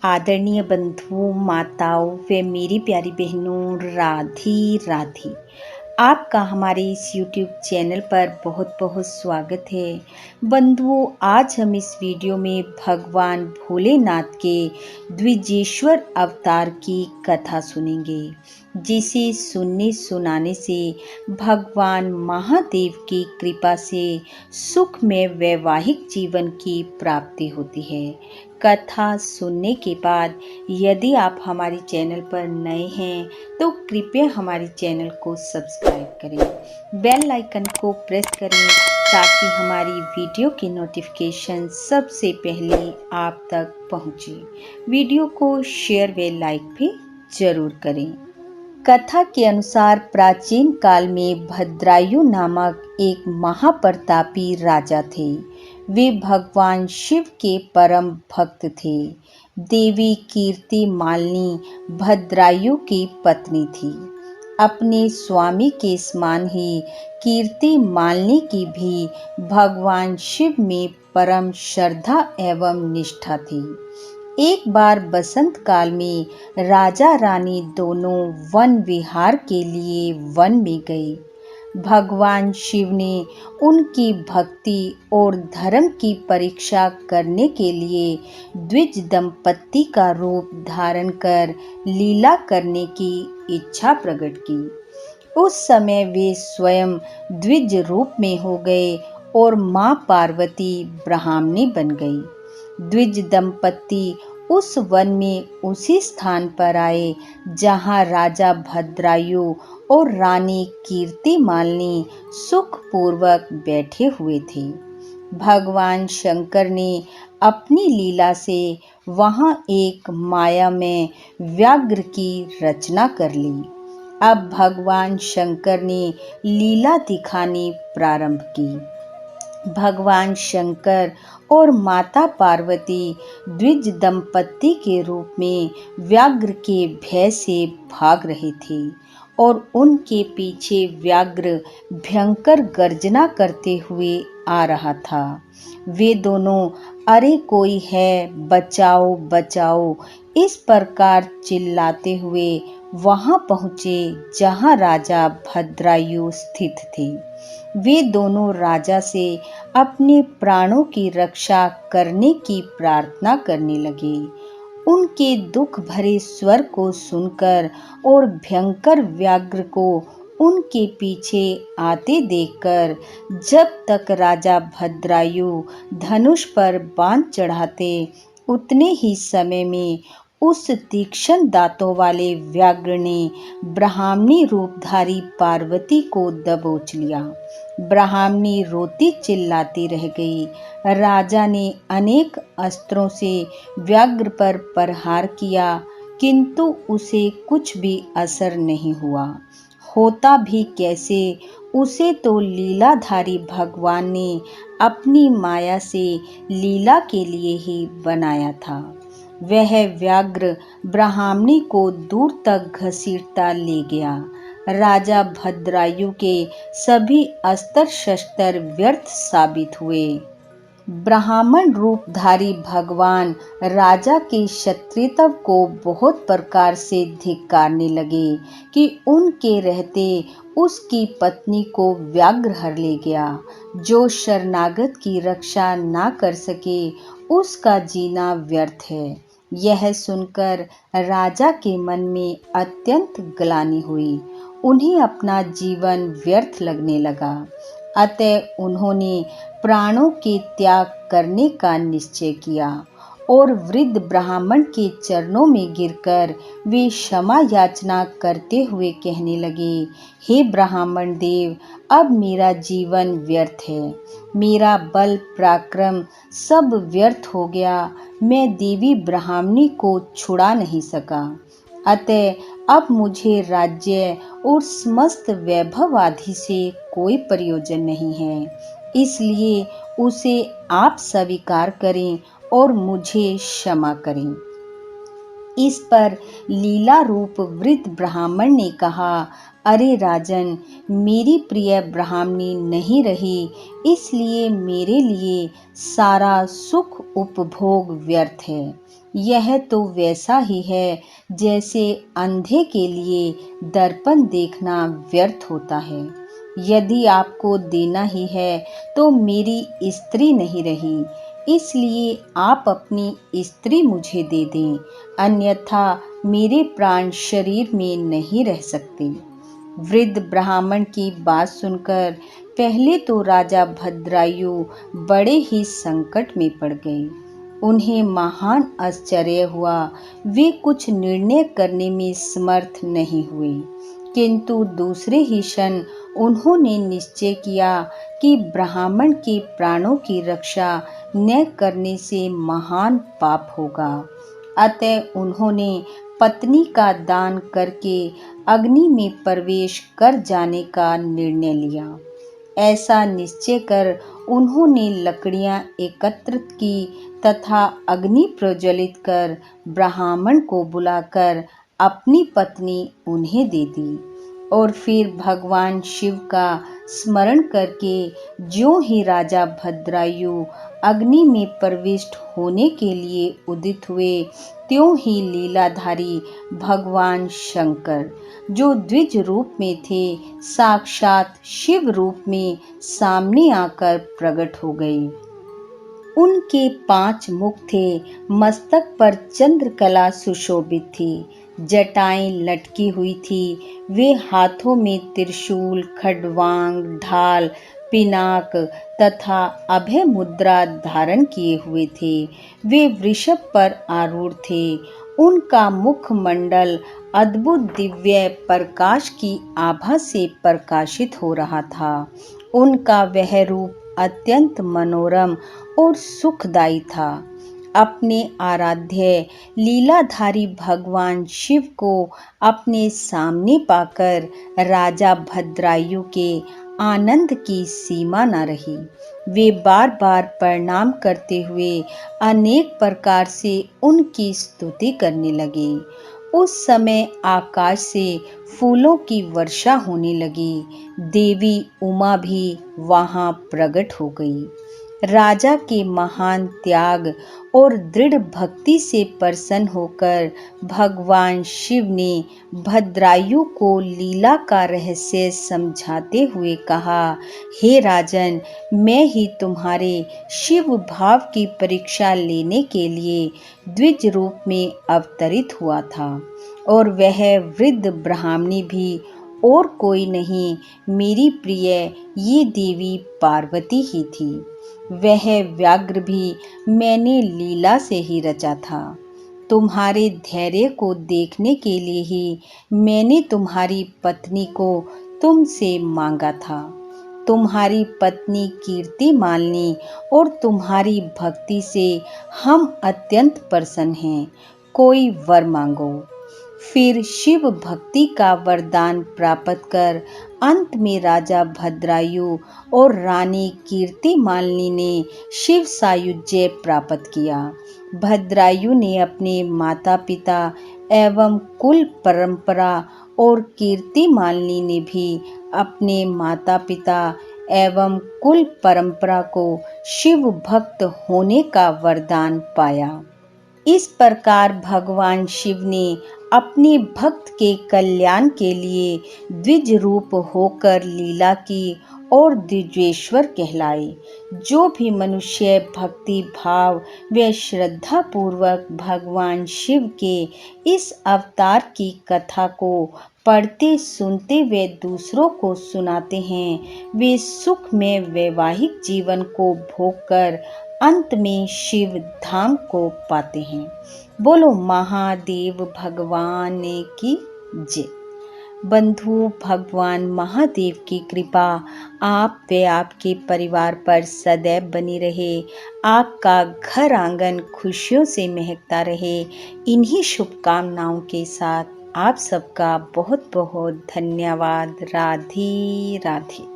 आदरणीय बंधुओं, माताओं व मेरी प्यारी बहनों, राधे राधे। आपका हमारे इस YouTube चैनल पर बहुत बहुत स्वागत है। बंधुओं, आज हम इस वीडियो में भगवान भोलेनाथ के द्विजेश्वर अवतार की कथा सुनेंगे, जिसे सुनने सुनाने से भगवान महादेव की कृपा से सुखमय वैवाहिक जीवन की प्राप्ति होती है। कथा सुनने के बाद यदि आप हमारे चैनल पर नए हैं तो कृपया हमारे चैनल को सब्सक्राइब करें, बेल आइकन को प्रेस करें ताकि हमारी वीडियो की नोटिफिकेशन सबसे पहले आप तक पहुंचे। वीडियो को शेयर व लाइक भी जरूर करें। कथा के अनुसार प्राचीन काल में भद्रायु नामक एक महाप्रतापी राजा थे। वे भगवान शिव के परम भक्त थे। देवी कीर्ति मालिनी भद्रायु की पत्नी थी। अपने स्वामी के समान ही कीर्ति मालिनी की भी भगवान शिव में परम श्रद्धा एवं निष्ठा थी। एक बार बसंत काल में राजा रानी दोनों वन विहार के लिए वन में गए। भगवान शिव ने उनकी भक्ति और धर्म की परीक्षा करने के लिए द्विज दंपत्ति का रूप धारण कर लीला करने की इच्छा प्रकट की। उस समय वे स्वयं द्विज रूप में हो गए और मां पार्वती ब्राह्मणी बन गई। द्विज दंपत्ति उस वन में उसी स्थान पर आए जहां राजा भद्रायु और रानी कीर्ति मालिनी सुखपूर्वक बैठे हुए थे। भगवान शंकर ने अपनी लीला से वहां एक मायामय व्याघ्र की रचना कर ली। अब भगवान शंकर ने लीला दिखानी प्रारंभ की। भगवान शंकर और माता पार्वती द्विज दंपत्ति के रूप में व्याघ्र के भय से भाग रहे थे और उनके पीछे व्याघ्र भयंकर गर्जना करते हुए आ रहा था। वे दोनों अरे कोई है, बचाओ बचाओ, इस प्रकार चिल्लाते हुए वहां पहुंचे जहां राजा भद्रायु स्थित थे। वे दोनों राजा से अपने प्राणों की रक्षा करने की प्रार्थना करने लगे। उनके दुख भरे स्वर को सुनकर और भयंकर व्याघ्र को उनके पीछे आते देखकर जब तक राजा भद्रायु धनुष पर बाण चढ़ाते, उतने ही समय में उस तीक्ष्ण दांतों वाले व्याघ्र ने ब्राह्मणी रूपधारी पार्वती को दबोच लिया। ब्राह्मणी रोती चिल्लाती रह गई। राजा ने अनेक अस्त्रों से व्याघ्र पर प्रहार किया, किंतु उसे कुछ भी असर नहीं हुआ। होता भी कैसे, उसे तो लीलाधारी भगवान ने अपनी माया से लीला के लिए ही बनाया था। वह व्याघ्र ब्राह्मणी को दूर तक घसीटता ले गया। राजा भद्रायु के सभी अस्त्र शस्त्र व्यर्थ साबित हुए। ब्राह्मण रूपधारी भगवान राजा के क्षत्रियत्व को बहुत प्रकार से धिक्कारने लगे कि उनके रहते उसकी पत्नी को व्याघ्र हर ले गया। जो शरणागत की रक्षा ना कर सके, उसका जीना व्यर्थ है। यह सुनकर राजा के मन में अत्यंत ग्लानि हुई। उन्हें अपना जीवन व्यर्थ लगने लगा। अतः उन्होंने प्राणों के त्याग करने का निश्चय किया और वृद्ध ब्राह्मण के चरणों में गिरकर वे क्षमा याचना करते हुए कहने लगे, हे ब्राह्मण देव, अब मेरा जीवन व्यर्थ है। मेरा बल पराक्रम सब व्यर्थ हो गया। मैं देवी ब्राह्मणी को छुड़ा नहीं सका। अतः अब मुझे राज्य और समस्त वैभव आदि से कोई प्रयोजन नहीं है। इसलिए उसे आप स्वीकार करें और मुझे क्षमा करें। इस पर लीला रूप वृद्ध ब्राह्मण ने कहा, अरे राजन, मेरी प्रिय ब्राह्मणी नहीं रही, इसलिए मेरे लिए सारा सुख उपभोग व्यर्थ है। यह तो वैसा ही है जैसे अंधे के लिए दर्पण देखना व्यर्थ होता है। यदि आपको देना ही है तो मेरी स्त्री नहीं रही, इसलिए आप अपनी स्त्री मुझे दे दें, अन्यथा मेरे प्राण शरीर में नहीं रह सकते। वृद्ध ब्राह्मण की बात सुनकर पहले तो राजा भद्रायु बड़े ही संकट में पड़ गए। उन्हें महान आश्चर्य हुआ। वे कुछ निर्णय करने में समर्थ नहीं हुए, किंतु दूसरे ही क्षण उन्होंने निश्चय किया कि ब्राह्मण के प्राणों की रक्षा न करने से महान पाप होगा। अतः उन्होंने पत्नी का दान करके अग्नि में प्रवेश कर जाने का निर्णय लिया। ऐसा निश्चय कर उन्होंने लकड़ियां एकत्रित की तथा अग्नि प्रज्वलित कर ब्राह्मण को बुलाकर अपनी पत्नी उन्हें दे दी और फिर भगवान शिव का स्मरण करके ज्यों ही राजा भद्रायु अग्नि में प्रविष्ट होने के लिए उदित हुए, त्यों ही लीलाधारी भगवान शंकर, जो द्विज रूप में थे, साक्षात शिव रूप में सामने आकर प्रकट हो गए। उनके 5 मुख थे, मस्तक पर चंद्रकला सुशोभित थी, जटाएं लटकी हुई थी। वे हाथों में त्रिशूल, खड्वांग, ढाल, पिनाक तथा अभय मुद्रा धारण किए हुए थे। वे वृषभ पर आरूढ़ थे। उनका मुखमंडल अद्भुत दिव्य प्रकाश की आभा से प्रकाशित हो रहा था। उनका वह रूप अत्यंत मनोरम और सुखदायी था। अपने आराध्य लीलाधारी भगवान शिव को अपने सामने पाकर राजा भद्रायु के आनंद की सीमा न रही। वे बार बार प्रणाम करते हुए अनेक प्रकार से उनकी स्तुति करने लगे। उस समय आकाश से फूलों की वर्षा होने लगी। देवी उमा भी वहां प्रकट हो गई। राजा के महान त्याग और दृढ़ भक्ति से प्रसन्न होकर भगवान शिव ने भद्रायु को लीला का रहस्य समझाते हुए कहा, हे राजन, मैं ही तुम्हारे शिव भाव की परीक्षा लेने के लिए द्विज रूप में अवतरित हुआ था, और वह वृद्ध ब्राह्मणी भी और कोई नहीं, मेरी प्रिय ये देवी पार्वती ही थी। वह व्याघ्र भी मैंने लीला से ही रचा था। तुम्हारे धैर्य को देखने के लिए ही मैंने तुम्हारी पत्नी को तुमसे मांगा था। तुम्हारी पत्नी कीर्तिमालिनी और तुम्हारी भक्ति से हम अत्यंत प्रसन्न हैं। कोई वर मांगो। फिर शिव भक्ति का वरदान प्राप्त कर अंत में राजा भद्रायु और रानी कीर्तिमालिनी ने शिव सायुज्य प्राप्त किया। भद्रायु ने अपने माता पिता एवं कुल परंपरा और कीर्तिमालिनी ने भी अपने माता पिता एवं कुल परंपरा को शिव भक्त होने का वरदान पाया। इस प्रकार भगवान शिव ने अपने भक्त के कल्याण के लिए द्विज रूप होकर लीला की और द्विजेश्वर कहलाए। जो भी मनुष्य भक्ति भाव व श्रद्धा पूर्वक भगवान शिव के इस अवतार की कथा को पढ़ते सुनते व दूसरों को सुनाते हैं, वे सुख में वैवाहिक जीवन को भोग कर अंत में शिव धाम को पाते हैं। बोलो महादेव भगवान की जय। बंधु, भगवान महादेव की कृपा आप व आपके परिवार पर सदैव बनी रहे। आपका घर आंगन खुशियों से महकता रहे। इन्हीं शुभकामनाओं के साथ आप सबका बहुत बहुत धन्यवाद। राधे राधे।